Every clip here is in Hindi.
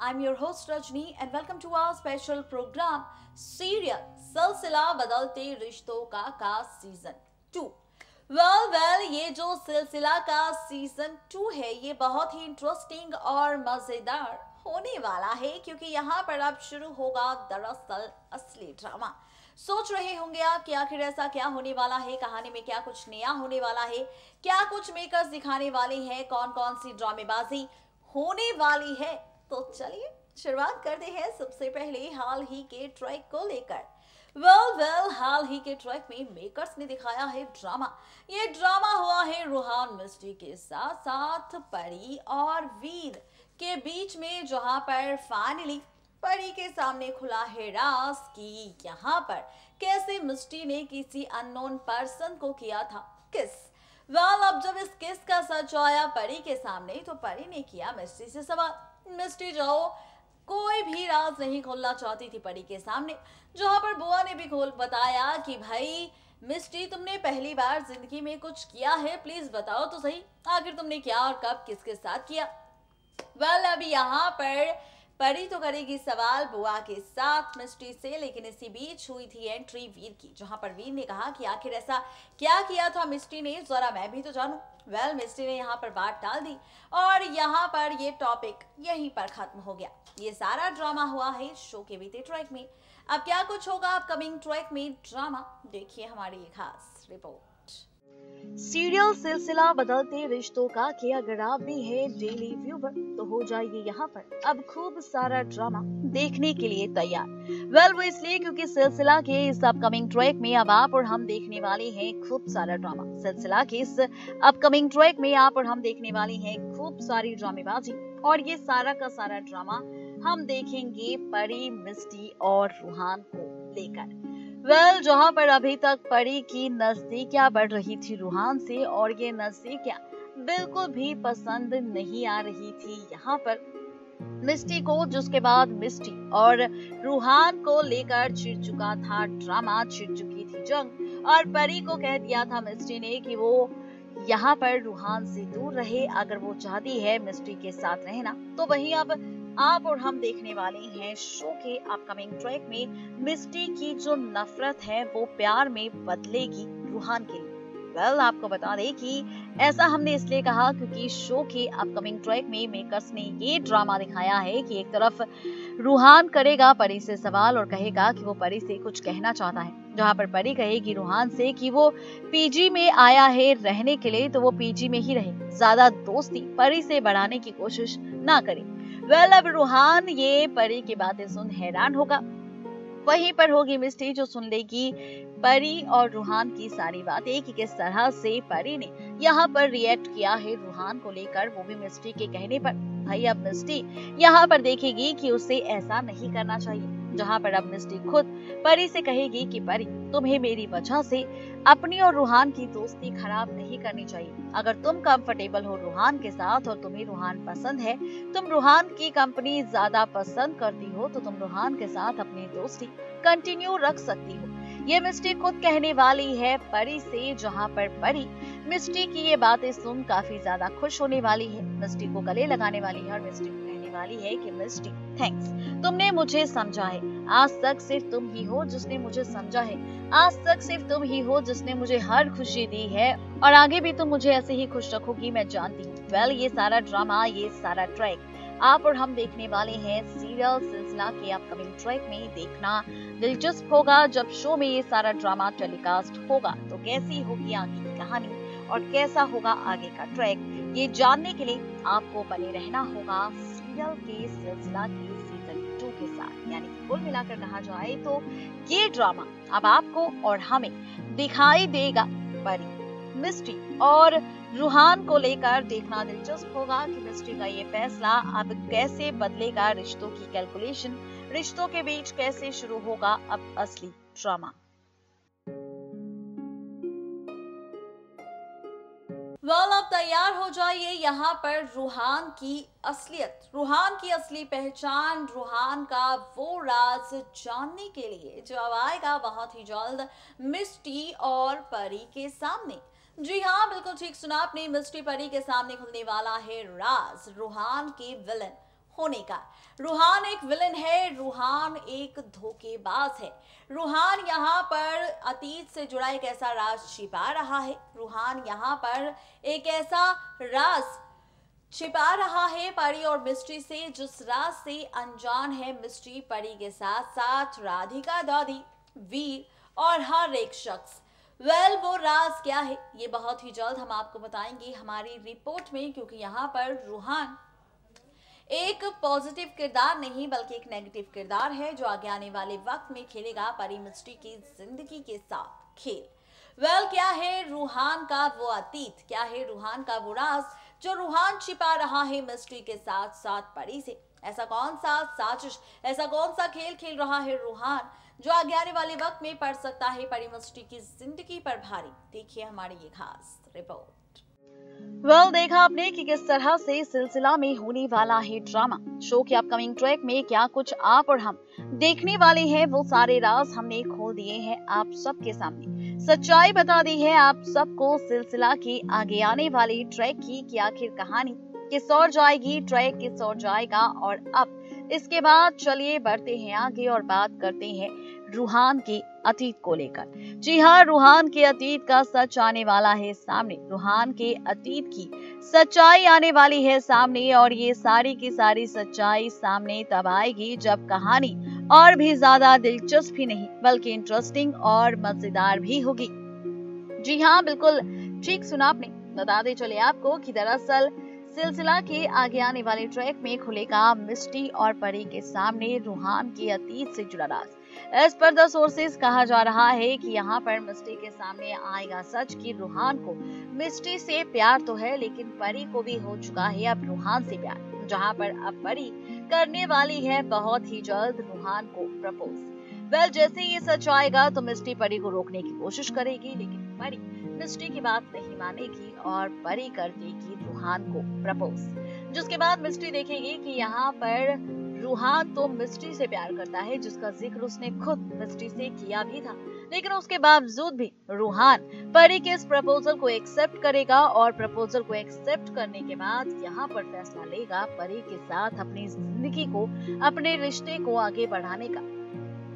I'm your host Rajni and welcome to our special program Serial सिलसिला बदलते रिश्तों का सीजन 2। ये जो सिलसिला का सीजन 2 है ये बहुत ही इंटरेस्टिंग और मजेदार होने वाला है क्योंकि यहाँ पर अब शुरू होगा दरअसल असली ड्रामा। सोच रहे होंगे आप कि आखिर ऐसा क्या होने वाला है, कहानी में क्या कुछ नया होने वाला है, क्या कुछ मेकर्स दिखाने वाले हैं, कौन कौन सी ड्रामेबाजी होने वाली है। तो चलिए शुरुआत करते हैं सबसे पहले हाल ही के ट्रैक को लेकर। हाल ही के ट्रैक में मेकर्स ने दिखाया है ड्रामा। ये ड्रामा हुआ है रूहान मिस्टी के साथ साथ परी और वीर के बीच में, जहां पर फाइनली परी के सामने खुला है राज कि यहाँ पर कैसे मिस्टी ने किसी अननोन पर्सन को किया था किस। अब जब इस किस का सच आया परी के सामने तो परी ने किया मिस्टी से सवाल। मिस्टी जाओ कोई भी राज नहीं खोलना चाहती थी परी के सामने, जहां पर बुआ ने भी खोल बताया कि भाई मिस्टी तुमने पहली बार जिंदगी में कुछ किया है, प्लीज बताओ तो सही आखिर तुमने क्या और कब किसके साथ किया। अभी यहाँ पर परी तो करेगी सवाल बुआ के साथ मिस्टी से, लेकिन इसी बीच हुई थी एंट्री वीर की, जहां पर वीर ने कहा कि आखिर ऐसा क्या किया था मिस्टी ने, जरा मैं भी तो जानूं। मिस्टी ने यहाँ पर बात डाल दी और यहाँ पर ये टॉपिक यहीं पर खत्म हो गया। ये सारा ड्रामा हुआ है शो के बीते ट्रैक में। अब क्या कुछ होगा अपकमिंग ट्रैक में ड्रामा, देखिए हमारी ये खास रिपोर्ट। सीरियल सिलसिला बदलते रिश्तों का कि अगर आप भी है डेली व्यूवर तो हो जाइए यहाँ पर अब खूब सारा ड्रामा देखने के लिए तैयार। वो इसलिए क्योंकि सिलसिला के इस अपकमिंग ट्रैक में अब आप और हम देखने वाले हैं खूब सारा ड्रामा। सिलसिला के इस अपकमिंग ट्रैक में आप और हम देखने वाले हैं खूब सारी ड्रामेबाजी, और ये सारा का सारा ड्रामा हम देखेंगे परी, मिस्टी और रूहान को लेकर। जहां पर अभी तक परी की नजदीकियां बढ़ रही थी रूहान से, और ये नजदीकियां बिल्कुल भी पसंद नहीं आ रही थी यहाँ पर मिस्टी को, जिसके बाद मिस्टी और रूहान को लेकर छिड़ चुका था ड्रामा, छिड़ चुकी थी जंग, और परी को कह दिया था मिस्टी ने कि वो यहाँ पर रूहान से दूर रहे। अगर वो चाहती है मिस्टी के साथ रहना तो वहीं अब आप और हम देखने वाले हैं शो के अपकमिंग ट्रैक में मिस्टी की जो नफरत है वो प्यार में बदलेगी रूहान के लिए। आपको बता दें कि ऐसा हमने इसलिए कहा क्योंकि शो के अपकमिंग ट्रैक में मेकर्स ने ये ड्रामा दिखाया है कि एक तरफ रूहान करेगा परी से सवाल और कहेगा कि वो परी से कुछ कहना चाहता है, जहां पर परी कहेगी रूहान से कि वो पीजी में आया है रहने के लिए तो वो पीजी में ही रहे, ज्यादा दोस्ती परी से बढ़ाने की कोशिश ना करे। अब रूहान ये परी की बातें सुन हैरान होगा। वहीं पर होगी मिस्टी जो सुन लेगी परी और रूहान की सारी बातें कि किस तरह से परी ने यहाँ पर रिएक्ट किया है रूहान को लेकर, वो भी मिस्टी के कहने पर। अब मिस्टी यहाँ पर देखेगी कि उसे ऐसा नहीं करना चाहिए, जहाँ पर अब मिस्टी खुद परी से कहेगी कि परी तुम्हें मेरी वजह से अपनी और रूहान की दोस्ती खराब नहीं करनी चाहिए। अगर तुम कंफर्टेबल हो रूहान के साथ और तुम्हें रूहान पसंद है, तुम रूहान की कंपनी ज्यादा पसंद करती हो, तो तुम रूहान के साथ अपनी दोस्ती कंटिन्यू रख सकती हो। ये मिस्टी खुद कहने वाली है परी से, जहाँ पर परी मिस्टी की ये बातें सुन काफी ज्यादा खुश होने वाली है, मिस्टी को गले लगाने वाली है और मिस्टी को कहने वाली है कि मिस्टी थैंक्स, तुमने मुझे समझा है। आज तक सिर्फ तुम ही हो जिसने मुझे समझा है, आज तक सिर्फ तुम ही हो जिसने मुझे हर खुशी दी है, और आगे भी तुम मुझे ऐसे ही खुश रखोगी, मैं जानती हूँ। ये सारा ड्रामा, ये सारा ट्रैक आप और हम देखने वाले हैं सीरियल सिलसिला के अपकमिंग ट्रैक में। देखना दिलचस्प होगा जब शो में ये सारा ड्रामा टेलीकास्ट होगा तो कैसी होगी आगे की कहानी और कैसा होगा आगे का ट्रैक। ये जानने के लिए आपको बने रहना होगा सीरियल के सिलसिला के सीजन 2 के साथ। यानी कि कुल मिलाकर कहा जाए तो ये ड्रामा अब आपको और हमें दिखाई देगा परी, मिस्टी और रूहान को लेकर। देखना दिलचस्प होगा कि मिस्टी का ये फैसला अब कैसे बदलेगा रिश्तों की कैलकुलेशन, रिश्तों के बीच कैसे शुरू होगा अब असली ड्रामा। अब तैयार हो जाइए यहाँ पर रूहान की असलियत, रूहान की असली पहचान, रूहान का वो राज जानने के लिए जो अब आएगा बहुत ही जल्द मिस्टी और परी के सामने। जी हाँ, बिल्कुल ठीक सुना आपने, मिस्टी परी के सामने खुलने वाला है राज रूहान के विलन होने का। रूहान एक विलन है, रूहान एक धोखेबाज है। रूहान यहाँ पर अतीत से जुड़ा एक ऐसा राज छिपा रहा है। रूहान यहाँ पर एक ऐसा राज छिपा रहा है परी और मिस्ट्री से, जिस राज से अनजान है मिस्ट्री, परी के साथ साथ राधिका, दादी, वीर और हर एक शख्स। वो राज क्या है ये बहुत ही जल्द हम आपको बताएंगे हमारी रिपोर्ट में, क्योंकि यहाँ पर रूहान एक पॉजिटिव किरदार नहीं बल्कि एक नेगेटिव किरदार है जो आगे आने वाले वक्त में खेलेगा परी मिस्ट्री की जिंदगी के साथ खेल। क्या है रूहान का वो अतीत, क्या है रूहान का वो राज जो रूहान छिपा रहा है मिस्ट्री के साथ साथ परी से। ऐसा कौन सा साजिश, ऐसा कौन सा खेल खेल रहा है रूहान जो आगे आने वाले वक्त में पड़ सकता है परी मिस्ट्री की जिंदगी पर भारी। देखिए हमारी ये खास रिपोर्ट। देखा आपने कि किस तरह से सिलसिला में होने वाला है ड्रामा। शो के अपकमिंग ट्रैक में क्या कुछ आप और हम देखने वाले हैं, वो सारे राज हमने खोल दिए हैं आप सबके सामने। सच्चाई बता दी है आप सबको सिलसिला के आगे आने वाले ट्रैक की कि आखिर कहानी किस ओर जाएगी, ट्रैक किस ओर जाएगा। और अब इसके बाद चलिए बढ़ते हैं आगे और बात करते हैं रूहान के अतीत को लेकर। जी हाँ, रूहान के अतीत का सच आने वाला है सामने। रूहान के अतीत की सच्चाई आने वाली है सामने, और ये सारी की सारी सच्चाई सामने तब आएगी जब कहानी और भी ज्यादा दिलचस्प ही नहीं बल्कि इंटरेस्टिंग और मजेदार भी होगी। जी हाँ, बिल्कुल ठीक सुना आपने। बताते चले आपको कि दरअसल सिलसिला के आगे आने वाले ट्रैक में खुलेगा मिस्ट्री और परी के सामने रूहान के अतीत से जुड़ा राज। एज पर द सोर्सेज कहा जा रहा है कि यहाँ पर मिस्ट्री के सामने आएगा सच कि रूहान को मिस्ट्री से प्यार तो है, लेकिन परी को भी हो चुका है अब रूहान से प्यार, जहाँ पर अब परी करने वाली है बहुत ही जल्द रूहान को प्रपोज। जैसे ये सच आएगा तो मिस्ट्री परी को रोकने की कोशिश करेगी, लेकिन परी मिस्ट्री की बात नहीं मानेगी और परी कर देगी रूहान को प्रपोज। जिसके बाद मिस्ट्री देखेगी कि यहाँ पर रूहान तो मिस्ट्री से प्यार करता है, जिसका जिक्र उसने खुद मिस्ट्री से किया भी था, लेकिन उसके बावजूद भी रूहान परी के इस प्रपोजल को एक्सेप्ट करेगा। और प्रपोजल को एक्सेप्ट करने के बाद यहाँ पर फैसला लेगा परी के साथ अपनी जिंदगी को, अपने रिश्ते को आगे बढ़ाने का,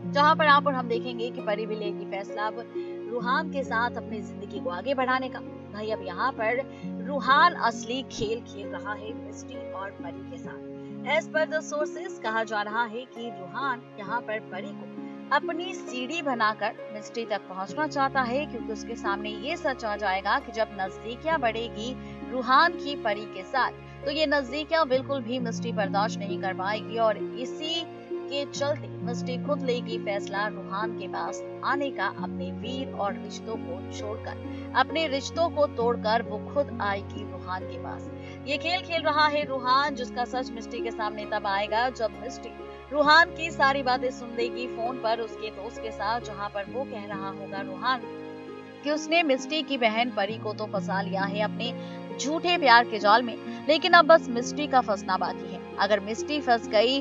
जहाँ पर आप और हम देखेंगे कि परी भी लेगी फैसला अब रूहान के साथ अपनी जिंदगी को आगे बढ़ाने का। भाई अब यहाँ पर रूहान असली खेल खेल रहा है मिस्ट्री और परी के साथ। एज पर द सोर्सेस कहा जा रहा है कि रूहान यहाँ पर परी को अपनी सीढ़ी बनाकर मिस्ट्री तक पहुंचना चाहता है, क्योंकि उसके सामने ये सच आ जाएगा कि जब नजदीकियां बढ़ेगी रूहान की परी के साथ तो ये नजदीकियां बिल्कुल भी मिस्ट्री बर्दाश्त नहीं कर पाएगी, और इसी के चलते मिस्ट्री खुद लेगी फैसला रूहान के पास आने का। अपने वीर और रिश्तों को छोड़कर, अपने रिश्तों को तोड़कर वो खुद आएगी रूहान के पास। ये खेल खेल रहा है रूहान, जिसका सच मिस्ट्री के सामने तब आएगा जब मिस्ट्री रूहान की सारी बातें सुन लेगी फोन पर उसके दोस्त के साथ, जहाँ पर वो कह रहा होगा रूहान कि उसने मिस्ट्री की बहन परी को तो फंसा लिया है अपने झूठे प्यार के जाल में, लेकिन अब बस मिस्ट्री का फंसना बाकी है। अगर मिस्ट्री फंस गई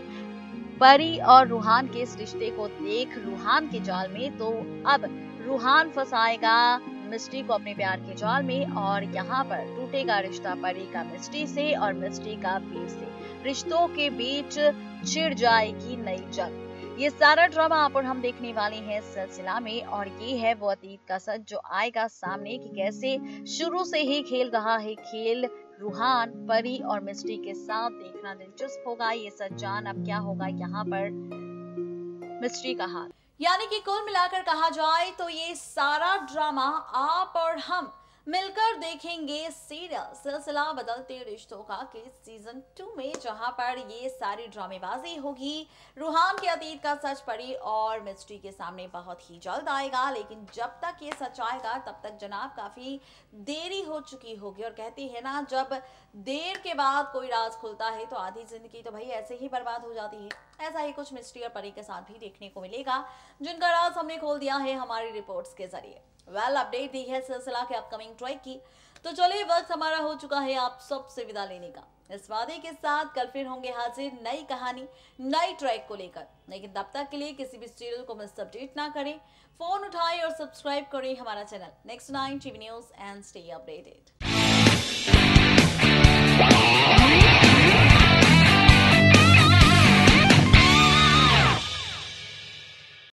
परी और रूहान के इस रिश्ते को देख रूहान के जाल में, तो अब रूहान फंसाएगा मिस्ट्री को अपने प्यार के जाल में, और यहाँ पर टूटेगा रिश्ता परी का मिस्ट्री से और मिस्ट्री का वीर से। रिश्तों के बीच छिड़ जाएगी नई जंग। ये सारा ड्रामा आप और हम देखने वाले हैं सिलसिला में, और ये है वो अतीत का सच जो आएगा सामने कि कैसे शुरू से ही खेल रहा है खेल रूहान परी और मिस्ट्री के साथ। देखना दिलचस्प होगा ये सच जान अब क्या होगा यहाँ पर मिस्ट्री का हाल। यानी कि कुल मिलाकर कहा जाए तो ये सारा ड्रामा आप और हम मिलकर देखेंगे सीरियल सिलसिला बदलते रिश्तों का के सीजन 2 में, जहां पर ये सारी ड्रामेबाजी होगी। रूहान के अतीत का सच परी और मिस्ट्री के सामने बहुत ही जल्द आएगा, लेकिन जब तक ये सच आएगा तब तक जनाब काफी देरी हो चुकी होगी। और कहते हैं ना, जब देर के बाद कोई राज खुलता है तो आधी जिंदगी तो भाई ऐसे ही बर्बाद हो जाती है। ऐसा ही कुछ मिस्ट्री और परी के साथ भी देखने को मिलेगा, जिनका राज हमने खोल दिया है हमारी रिपोर्ट्स के जरिए। अपडेट दी है सिलसिला के अपकमिंग ट्रैक की। तो चलिए वक्त हमारा हो चुका है आप सबसे विदा लेने का, इस वादे के साथ कल फिर होंगे हाजिर नई कहानी नई ट्रैक को लेकर। लेकिन तब तक के लिए किसी भी सीरियल को मिस अपडेट ना करें, फोन उठाएं और सब्सक्राइब करें हमारा channel Next 9 TV News and stay updated.